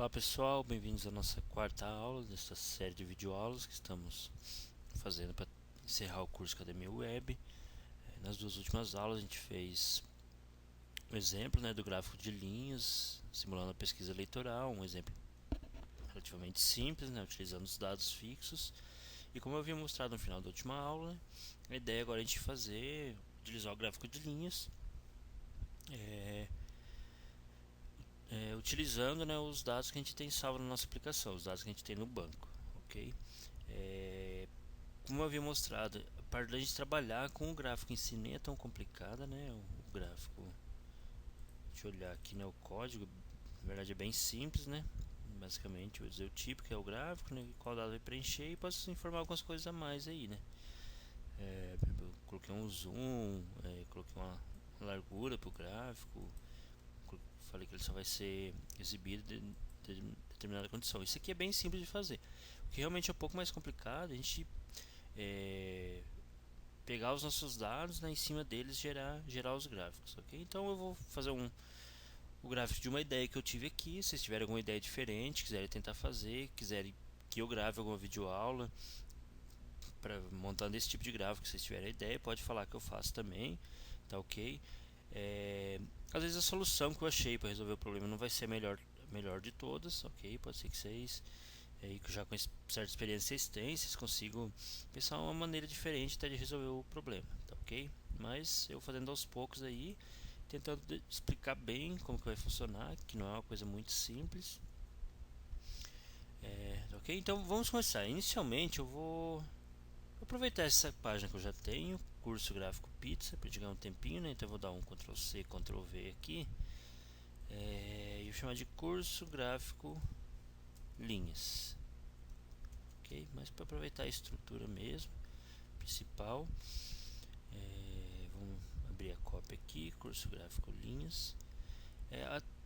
Olá pessoal, bem-vindos à nossa quarta aula desta série de videoaulas que estamos fazendo para encerrar o curso Academia Web. Nas duas últimas aulas a gente fez um exemplo, do gráfico de linhas, simulando a pesquisa eleitoral, um exemplo relativamente simples, utilizando os dados fixos. E como eu havia mostrado no final da última aula, a ideia agora é a gente utilizar o gráfico de linhas, utilizando os dados que a gente tem salvo na nossa aplicação, os dados que a gente tem no banco, ok? Como eu havia mostrado, a parte da gente trabalhar com o gráfico em si nem é tão complicada, o gráfico, deixa eu olhar aqui, o código, na verdade é bem simples, basicamente eu vou dizer o tipo que é o gráfico, qual dado vai preencher, e posso informar algumas coisas a mais aí, eu coloquei um zoom, coloquei uma largura para o gráfico, falei que ele só vai ser exibido de determinada condição. Isso aqui é bem simples de fazer. O que realmente é um pouco mais complicado, a gente pegar os nossos dados, em cima deles gerar os gráficos, ok? Então eu vou fazer o gráfico de uma ideia que eu tive aqui. Se vocês tiverem alguma ideia diferente, quiserem tentar fazer, quiserem que eu grave alguma videoaula para montando esse tipo de gráfico, se vocês tiverem a ideia, pode falar que eu faço também, tá ok? Às vezes a solução que eu achei para resolver o problema não vai ser a melhor de todas, ok? Pode ser que vocês que já com certa experiência vocês têm, vocês consigam pensar uma maneira diferente até de resolver o problema, tá ok? Mas eu fazendo aos poucos aí, tentando explicar bem como que vai funcionar, que não é uma coisa muito simples. Ok? Então vamos começar. Inicialmente eu vou aproveitar essa página que eu já tenho, curso gráfico pizza, para ganhar um tempinho, então eu vou dar um Ctrl C, Ctrl V aqui, e eu chamar de curso gráfico linhas, ok? Mas para aproveitar a estrutura mesmo, principal, vamos abrir a cópia aqui, curso gráfico linhas.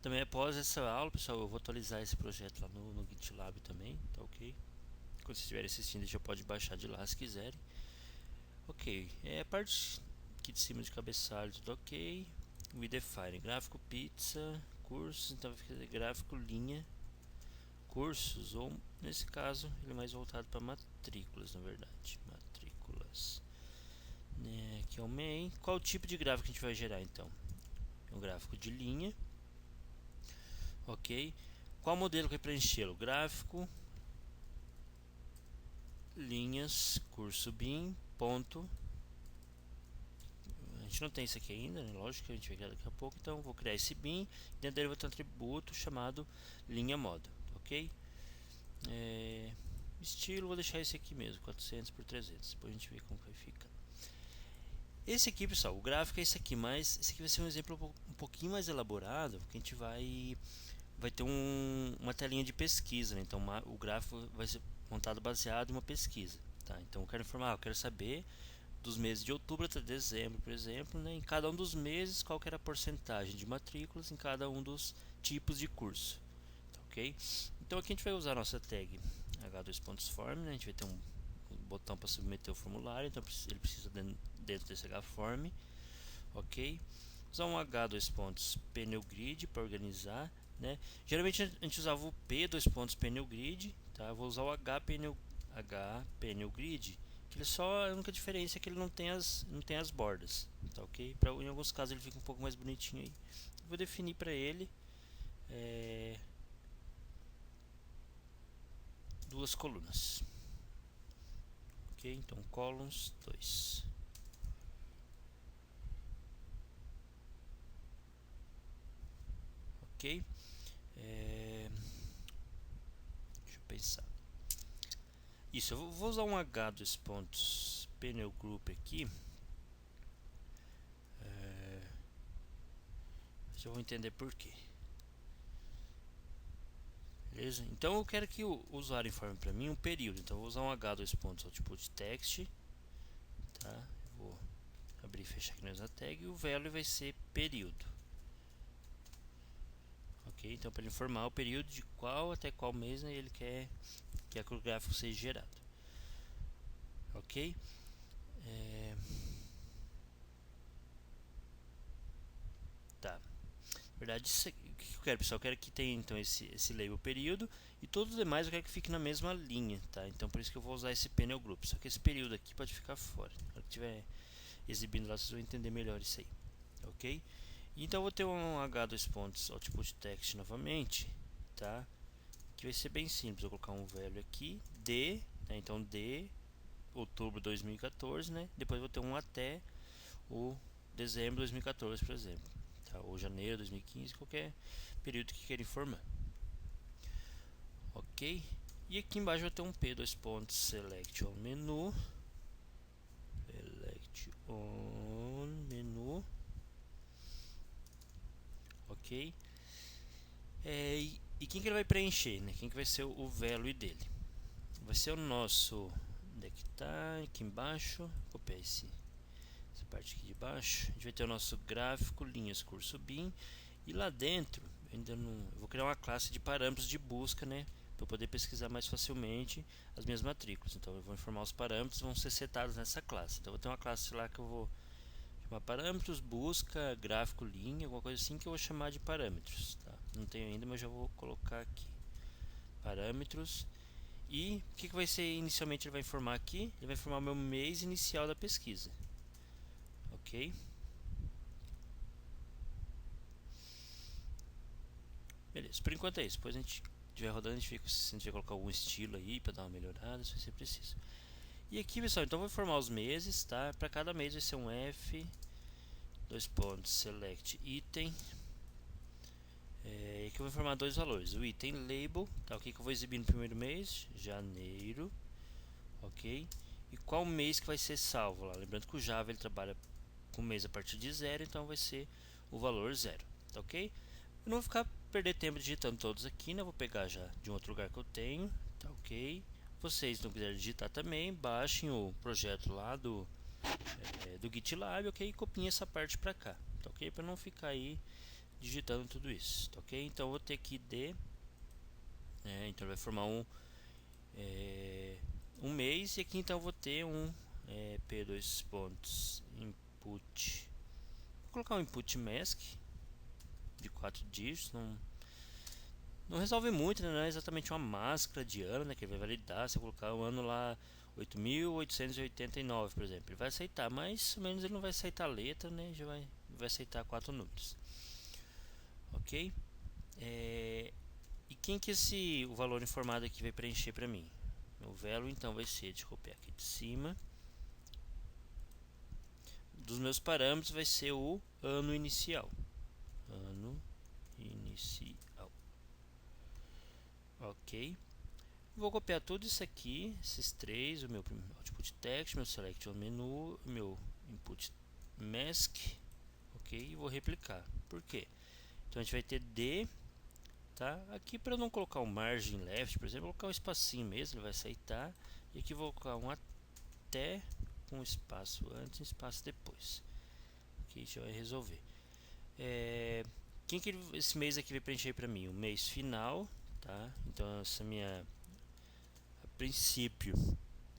Também após essa aula, pessoal, eu vou atualizar esse projeto lá no GitLab também, tá ok? Quando vocês estiverem assistindo, já pode baixar de lá se quiserem. Ok, a parte aqui de cima de cabeçalho, tudo ok. We define gráfico pizza, cursos, então vai ficar gráfico linha, cursos, ou nesse caso ele é mais voltado para matrículas, na verdade, matrículas. Aqui é o main. Qual tipo de gráfico a gente vai gerar então? É um gráfico de linha, ok. Qual modelo que vai preenchê-lo? Gráfico linhas curso bin ponto. A gente não tem isso aqui ainda, lógico que a gente vai criar daqui a pouco, então vou criar esse bin, dentro dele vou ter um atributo chamado linha moda, ok? Estilo, vou deixar esse aqui mesmo, 400 por 300, depois a gente vê como vai ficar. Esse aqui, pessoal, o gráfico é esse aqui, mas esse aqui vai ser um exemplo um pouquinho mais elaborado, que a gente vai ter uma telinha de pesquisa, então o gráfico vai ser montado baseado em uma pesquisa, tá? Então eu quero informar, eu quero saber dos meses de outubro até dezembro, por exemplo, em cada um dos meses qual que era a porcentagem de matrículas em cada um dos tipos de curso, tá, ok? Então aqui a gente vai usar a nossa tag h2.form, a gente vai ter um botão para submeter o formulário, então ele precisa dentro desse hform, ok? Usar um h2.pneugrid para organizar, Geralmente a gente usava o p2.pneugrid, tá? Eu vou usar o hpneugrid, que ele só, a única diferença é que ele não tem as bordas, tá ok? Em alguns casos ele fica um pouco mais bonitinho aí. Eu vou definir para ele duas colunas, ok? Então columns 2, ok? Deixa eu pensar. Isso, eu vou usar um h dos pontos pneu group aqui. Vocês vão entender por quê. Beleza? Então eu quero que o usuário informe para mim um período. Então eu vou usar um h2 output text, tá? Eu vou abrir e fechar aqui na tag e o value vai ser período. Ok? Então para ele informar o período de qual até qual mês ele quer que o gráfico seja gerado. Ok? Tá. Na verdade, o que eu quero, pessoal? Eu quero que tenha então esse label período e todos os demais eu quero que fique na mesma linha, tá? Então por isso que eu vou usar esse panel group. Só que esse período aqui pode ficar fora. Na hora que estiver exibindo lá, vocês vão entender melhor isso aí, ok? Então eu vou ter um h2 pontos output text novamente, tá? Que vai ser bem simples. Eu vou colocar um value aqui de, né? Então de outubro de 2014, né? Depois eu vou ter um até o dezembro de 2014, por exemplo, tá? Ou janeiro de 2015, qualquer período que queira informar, ok? E aqui embaixo eu vou ter um p dois pontos select on menu, ok? E quem que ele vai preencher, né? Quem que vai ser o value dele? Vai ser o nosso, onde é que tá? Aqui embaixo, copiar essa parte aqui de baixo. A gente vai ter o nosso gráfico, linhas, curso bin, e lá dentro, ainda não, eu vou criar uma classe de parâmetros de busca, né? Para poder pesquisar mais facilmente as minhas matrículas. Então eu vou informar os parâmetros, vão ser setados nessa classe. Então eu vou ter uma classe lá que eu vou chamar parâmetros, busca, gráfico, linha, alguma coisa assim que eu vou chamar de parâmetros, tá? Não tenho ainda, mas já vou colocar aqui parâmetros. E o que vai ser inicialmente? Ele vai informar aqui, ele vai informar o meu mês inicial da pesquisa, ok? Beleza, por enquanto é isso. Depois a gente estiver rodando, a gente fica, se a gente vai colocar algum estilo aí para dar uma melhorada, se você precisa. E aqui, pessoal, então eu vou informar os meses, tá? Para cada mês vai ser um F, dois pontos, select item. Aqui eu vou informar dois valores. O item label, tá? O que eu vou exibir no primeiro mês? Janeiro, ok? E qual mês que vai ser salvo lá? Lembrando que o Java ele trabalha com mês a partir de zero, então vai ser o valor zero, tá ok? Eu não vou ficar perder tempo digitando todos aqui, né? Vou pegar já de um outro lugar que eu tenho, tá ok? Vocês não quiserem digitar também, baixem o projeto lá do GitLab, ok? E copiem essa parte para cá, tá ok? Para não ficar aí digitando tudo isso, tá ok? Então eu vou ter que então vai formar um mês, e aqui então eu vou ter um p2 pontos input. Vou colocar um input mask de 4 dígitos, não resolve muito, né? Não é exatamente uma máscara de ano, né, que ele vai validar. Se eu colocar o ano lá 8.889, por exemplo, ele vai aceitar, mas ao menos ele não vai aceitar a letra, né? Já vai aceitar 4 números, ok? E quem que o valor informado aqui vai preencher para mim? O value então vai ser, deixa eu copiar aqui de cima, dos meus parâmetros vai ser o ano inicial, ok? Vou copiar tudo isso aqui, esses três, o meu output text, meu select on menu, meu input mask, ok? E vou replicar. Por quê? Então a gente vai ter D, tá? Aqui para não colocar um margin left, por exemplo, vou colocar um espacinho mesmo, ele vai aceitar. E aqui vou colocar um até com espaço antes e espaço depois. Aqui já vai resolver. Quem que esse mês aqui vai preencher para mim? O mês final, tá? Então essa minha princípio,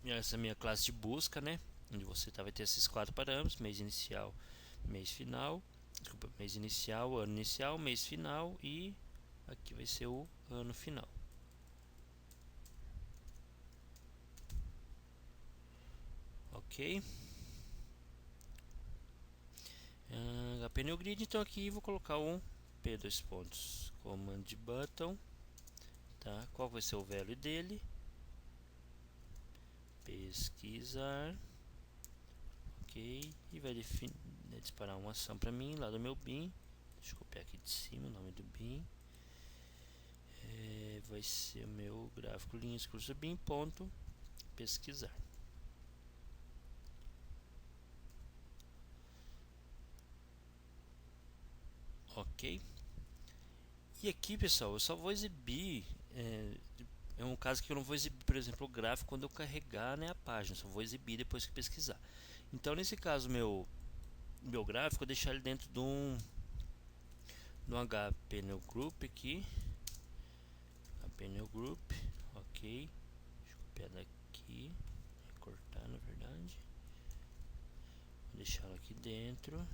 essa minha classe de busca, né? Onde você vai ter esses 4 parâmetros: mês inicial, mês final, desculpa, mês inicial, ano inicial, mês final, e aqui vai ser o ano final. Ok? HP New Grid, então aqui vou colocar um p2 pontos command button, tá? Qual vai ser o value dele? Pesquisar, ok? E vai disparar uma ação para mim lá do meu bin. Deixa eu copiar aqui de cima o nome do bin. Vai ser o meu gráfico linhas curso bin ponto pesquisar. Ok? E aqui, pessoal, eu só vou exibir é um caso que eu não vou exibir, por exemplo, o gráfico quando eu carregar, né, a página, só vou exibir depois que pesquisar. Então nesse caso meu gráfico eu deixar ele dentro de um HP New Group aqui, HP New Group, ok? Deixa eu copiar daqui, recortar na verdade, vou deixá-lo aqui dentro,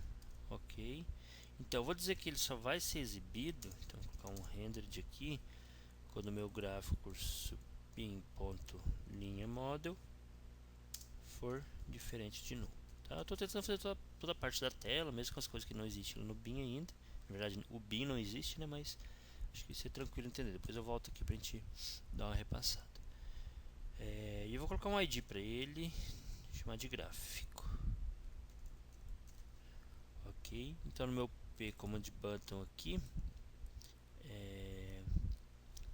ok? Então eu vou dizer que ele só vai ser exibido, então vou colocar um rendered aqui, quando o meu gráfico curso bin.linha model for diferente de null. Tá? Eu estou tentando fazer toda a parte da tela, mesmo com as coisas que não existem no bin ainda. Na verdade o bin não existe, né? Mas acho que isso é tranquilo entender. Depois eu volto aqui para a gente dar uma repassada. E eu vou colocar um ID para ele, chamar de gráfico. Ok, então no meu P command button aqui,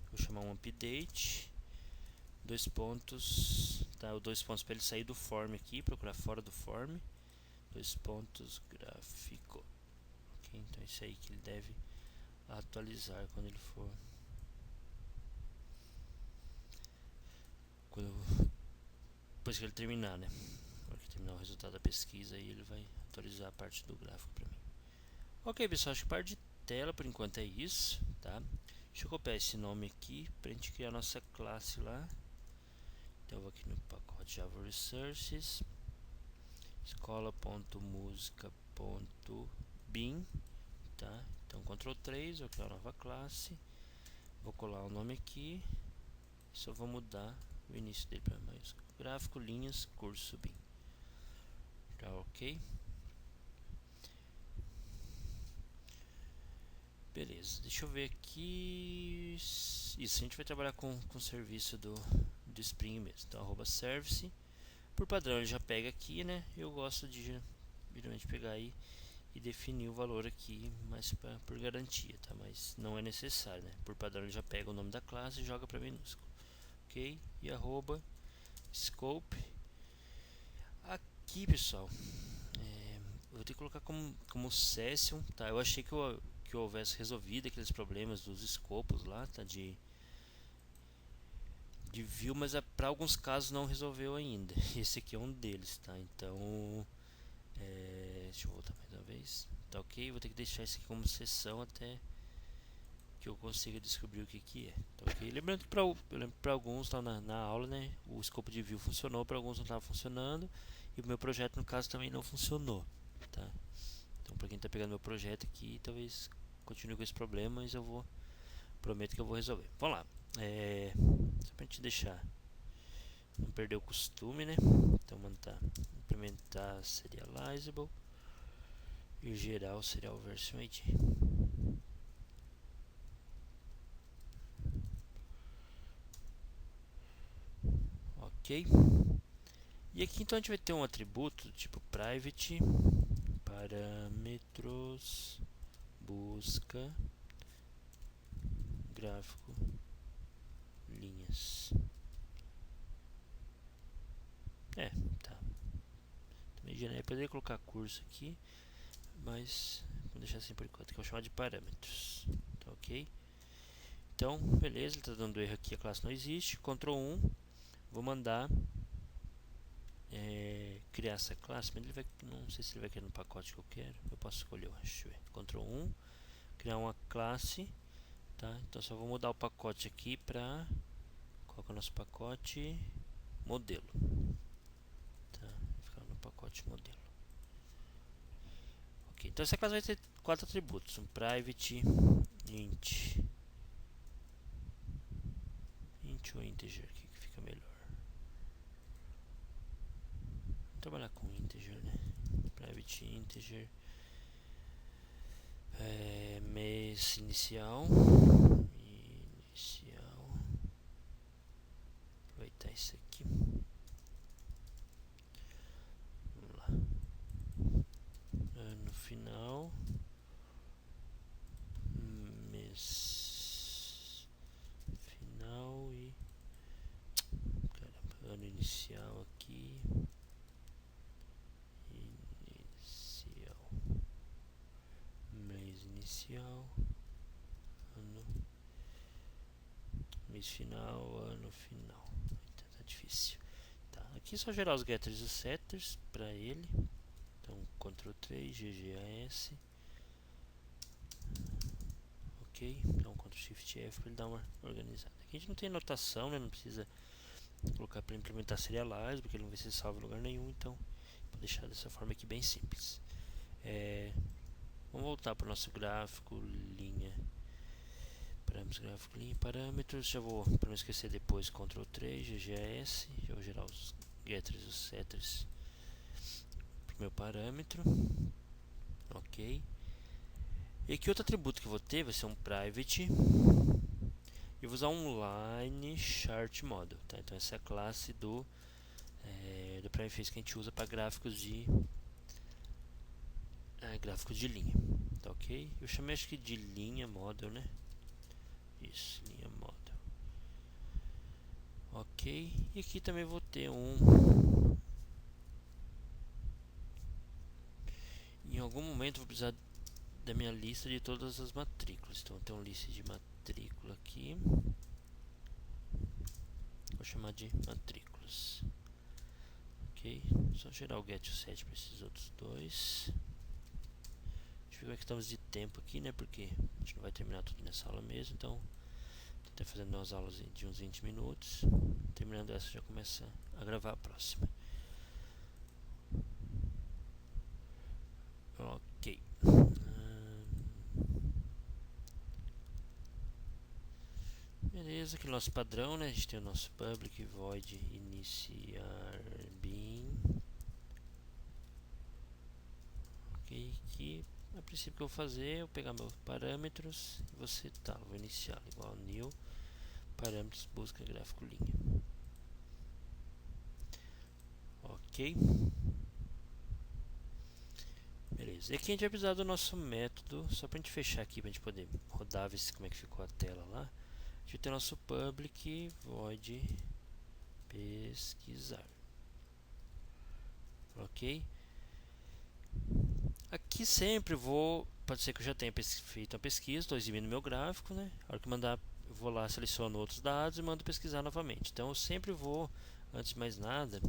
vou chamar um update, dois pontos, tá? O dois pontos para ele sair do form aqui, procurar fora do form, dois pontos gráfico. Ok, então é isso aí que ele deve atualizar quando ele for, depois que ele terminar, né? Na hora que terminar o resultado da pesquisa, aí ele vai atualizar a parte do gráfico para mim. Ok, pessoal, acho que parte de tela por enquanto é isso, tá? Deixa eu copiar esse nome aqui para a gente criar a nossa classe lá. Então eu vou aqui no pacote Java Resources, escola.musica.bin, tá? Então Ctrl 3, vou criar uma nova classe, vou colar o nome aqui, só vou mudar o início dele para maiúsculo, gráfico linhas curso bin, tá? Ok. Beleza, deixa eu ver aqui. Isso, a gente vai trabalhar com o serviço do Spring mesmo. Então, @service. Por padrão, ele já pega aqui, né? Eu gosto de geralmente pegar aí e definir o valor aqui, mas por garantia, tá? Mas não é necessário, né? Por padrão, ele já pega o nome da classe e joga para minúsculo. Ok? E @scope. Aqui, pessoal, eu vou ter que colocar como session, tá? Eu achei que eu houvesse resolvido aqueles problemas dos escopos lá, tá? De view, mas para alguns casos não resolveu ainda. Esse aqui é um deles, tá? Então, deixa eu voltar mais uma vez. Tá ok? Vou ter que deixar isso aqui como sessão até que eu consiga descobrir o que é. Tá ok? Lembrando que para alguns tá na aula, né? O escopo de view funcionou, para alguns não estava funcionando. E o meu projeto, no caso, também não funcionou, tá? Então, para quem está pegando meu projeto aqui, talvez continue com esse problema, mas prometo que eu vou resolver. Vamos lá. Só para a gente deixar, não perder o costume, né? Então, implementar serializable e geral serial version ID. Ok. E aqui então a gente vai ter um atributo tipo private, parâmetros, busca, gráfico, linhas. Tá. Também genérico, poderia colocar curso aqui, mas vou deixar assim por enquanto, que eu vou chamar de parâmetros. Tá ok? Então, beleza, ele está dando erro aqui, a classe não existe. Ctrl 1, vou mandar criar essa classe, mas ele vai, não sei se ele vai querer no pacote que eu quero. Eu posso escolher, eu acho. Ctrl 1, criar uma classe, tá? Então só vou mudar o pacote aqui para, qual que é o nosso pacote? Modelo, tá? Vai ficar no pacote modelo. Ok, então essa classe vai ter 4 atributos: um private, int ou integer, aqui que fica melhor. Vou trabalhar com integer, né? Private integer, mês inicial, aproveitar isso aqui. Vamos lá. Ano final, mês final e caramba, ano inicial aqui. Inicial, mês inicial, ano, mês final, ano final. Tá difícil. Tá, aqui só gerar os getters e os setters para ele. Então Ctrl 3, GGAS. Ok, então Ctrl Shift F para ele dar uma organizada. Aqui a gente não tem notação, né? Não precisa colocar para implementar serialize, porque ele não vai ser salvo em lugar nenhum. Então vou deixar dessa forma aqui bem simples. Vamos voltar para o nosso gráfico, linha, parâmetros, gráfico, linha, parâmetros. Já vou, para não esquecer depois, Ctrl 3, GGS. Já vou gerar os getters e os setters para o meu parâmetro. Ok. E aqui outro atributo que eu vou ter vai ser um private. E vou usar um line chart model, tá? Então essa é a classe do Prime Face que a gente usa para gráficos de linha, tá ok? Eu chamei acho que de linha model, né? Isso, linha model. Ok. E aqui também vou ter em algum momento vou precisar da minha lista de todas as matrículas. Então tem uma lista de matrícula aqui. Vou chamar de matrículas. Ok, só gerar o get o set para esses outros dois. Deixa eu ver como é que estamos de tempo aqui, né? Porque a gente não vai terminar tudo nessa aula mesmo. Então, tô até fazendo umas aulas de uns 20 minutos. Terminando essa, já começa a gravar a próxima. Ok. Beleza, aqui é o nosso padrão, né? A gente tem o nosso public void iniciar bin. Ok, aqui a princípio que eu vou fazer, eu pegar meus parâmetros e vou setar, vou iniciar igual new parâmetros busca gráfico linha. Ok. Beleza. E aqui a gente vai precisar do nosso método, só pra gente fechar aqui, pra gente poder rodar, ver como é que ficou a tela lá. A gente tem o nosso public void pesquisar. Ok. Aqui sempre pode ser que eu já tenha feito a pesquisa, estou exibindo meu gráfico, né? A hora que mandar, eu vou lá, seleciono outros dados e mando pesquisar novamente. Então eu sempre vou, antes de mais nada,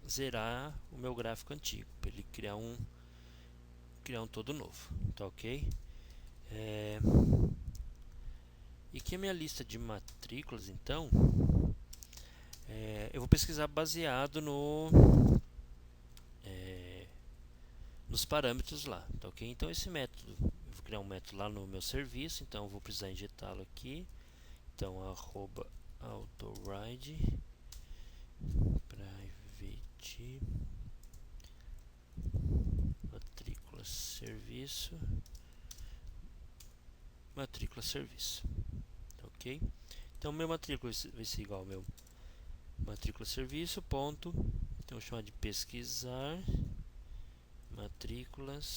zerar o meu gráfico antigo, para ele criar um todo novo, tá ok? E aqui a minha lista de matrículas, então, eu vou pesquisar baseado nos parâmetros lá, tá ok? Então esse método, eu vou criar um método lá no meu serviço, então eu vou precisar injetá-lo aqui. Então arroba autoride private matrícula serviço, tá ok? Então meu matrícula vai ser igual ao meu matrícula serviço ponto, então eu vou chamar de pesquisar matrículas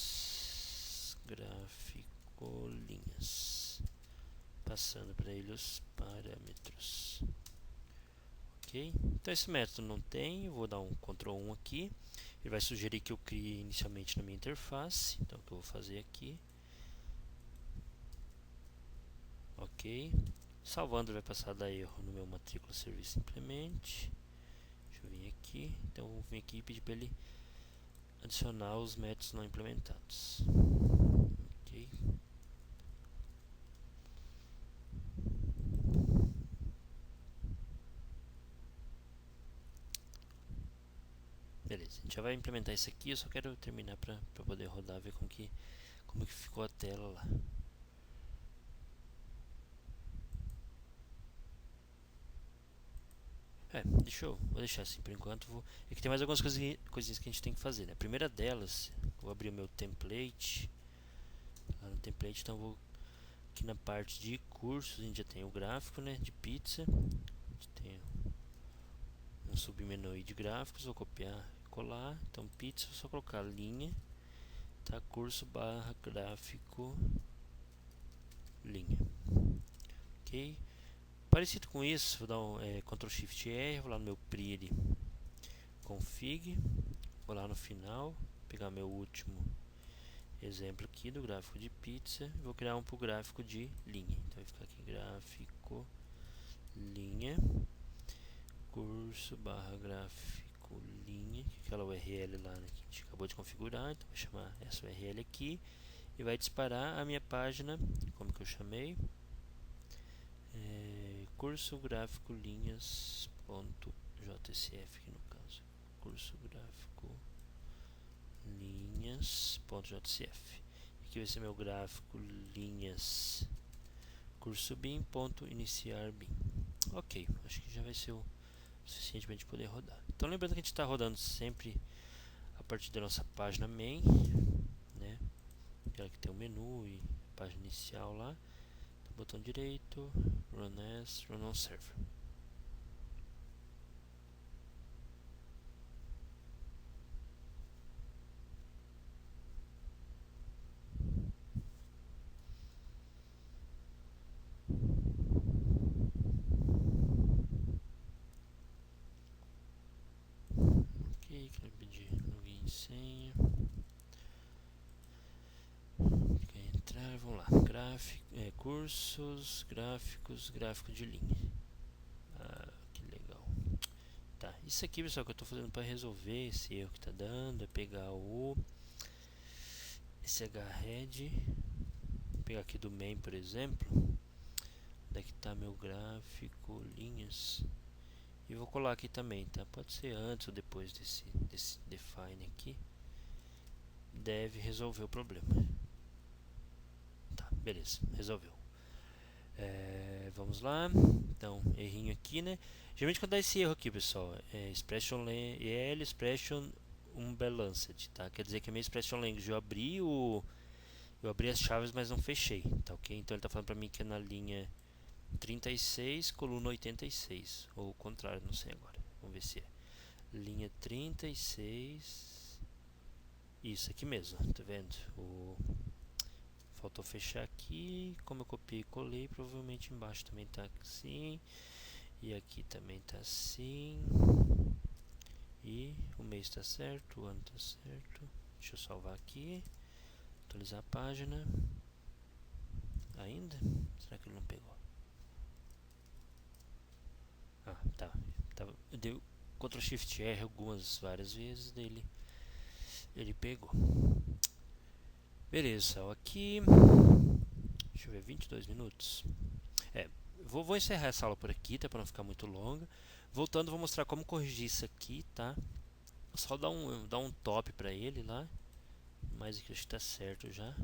gráfico linhas, passando para ele os parâmetros. Ok? Então esse método não tem, eu vou dar um Ctrl 1 aqui. Ele vai sugerir que eu crie inicialmente na minha interface. Então o que eu vou fazer aqui. Ok. Salvando vai passar a dar erro no meu matrícula serviço implemente. Deixa eu vir aqui. Então eu vou vir aqui e pedir para ele adicionar os métodos não implementados. Ok. Beleza, a gente já vai implementar isso aqui. Eu só quero terminar para poder rodar, ver como que ficou a tela lá. Vou deixar assim por enquanto. Aqui tem mais algumas coisinhas que a gente tem que fazer, né? A primeira delas, vou abrir o meu template. Lá no template, então vou aqui na parte de cursos, a gente já tem o gráfico, né? De pizza. A gente tem um submenu aí de gráficos, vou copiar e colar. Então pizza, vou só colocar linha, tá? Curso barra gráfico linha. Ok? Parecido com isso, vou dar um Ctrl Shift R, vou lá no meu PRI config, vou lá no final, pegar meu último exemplo aqui do gráfico de pizza, vou criar um para o gráfico de linha. Então vai ficar aqui gráfico linha, curso barra gráfico linha, aquela URL lá, né, que a gente acabou de configurar. Então vou chamar essa URL aqui e vai disparar a minha página, como que eu chamei, curso gráfico linhas.jsf aqui no caso, curso gráfico linhas.jsf. aqui vai ser meu gráfico linhas curso BIM, ponto iniciar BIM. Ok, acho que já vai ser o suficiente para a gente poder rodar. Então lembrando que a gente está rodando sempre a partir da nossa página main, né? Aquela que tem o menu e página inicial lá. Então, botão direito, run as, run on server. Ok, quero pedir login e senha. Entrar, vamos lá. Cursos, gráficos, gráfico de linha. Que legal. Tá, isso aqui, pessoal, que eu estou fazendo para resolver esse erro que está dando é pegar esse H-head, pegar aqui do main, por exemplo. Daqui está meu gráfico, linhas. E vou colar aqui também, tá? Pode ser antes ou depois desse define aqui. Deve resolver o problema. Tá, beleza, resolveu. Vamos lá. Então, errinho aqui, né? Geralmente quando dá esse erro aqui, pessoal, expression EL, expression unbalanced, tá? Quer dizer que a minha expression language eu abri as chaves, mas não fechei, tá ok? Então ele está falando para mim que é na linha 36, coluna 86, ou o contrário, não sei agora. Vamos ver se é linha 36. Isso aqui mesmo, tá vendo? Faltou fechar aqui. Como eu copiei e colei, provavelmente embaixo também tá assim. E aqui também tá assim. E o mês tá certo, o ano tá certo. Deixa eu salvar aqui. Atualizar a página. Ainda? Será que ele não pegou? Ah, tá. Deu Ctrl Shift R várias vezes dele. Ele pegou. Beleza, aqui. Deixa eu ver, 22 minutos. Vou encerrar essa aula por aqui, tá? Pra não ficar muito longa. Voltando, vou mostrar como corrigir isso aqui, tá? Só dar um top pra ele lá. Mas aqui acho que tá certo já.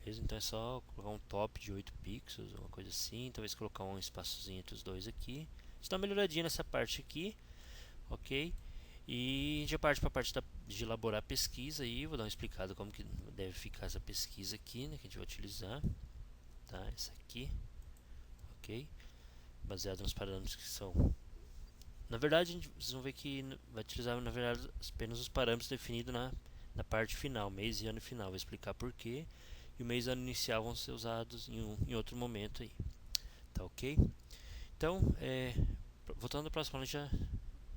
Beleza? Então é só colocar um top de 8 pixels, uma coisa assim. Talvez colocar um espaçozinho entre os dois aqui. Deixa eu dar uma melhoradinha nessa parte aqui, ok? E já parte para a parte de elaborar a pesquisa aí. Vou dar uma explicada como que deve ficar essa pesquisa aqui, né? Que a gente vai utilizar, tá? Essa aqui, ok? Baseado nos parâmetros que são. Na verdade, vocês vão ver que vai utilizar na verdade apenas os parâmetros definidos na parte final, mês e ano final. Vou explicar porquê. E o mês e ano inicial vão ser usados em outro momento aí, tá ok? Então, voltando à próxima aula,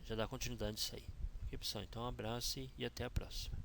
já dá continuidade nisso aí. Ok, pessoal? Então, um abraço e até a próxima.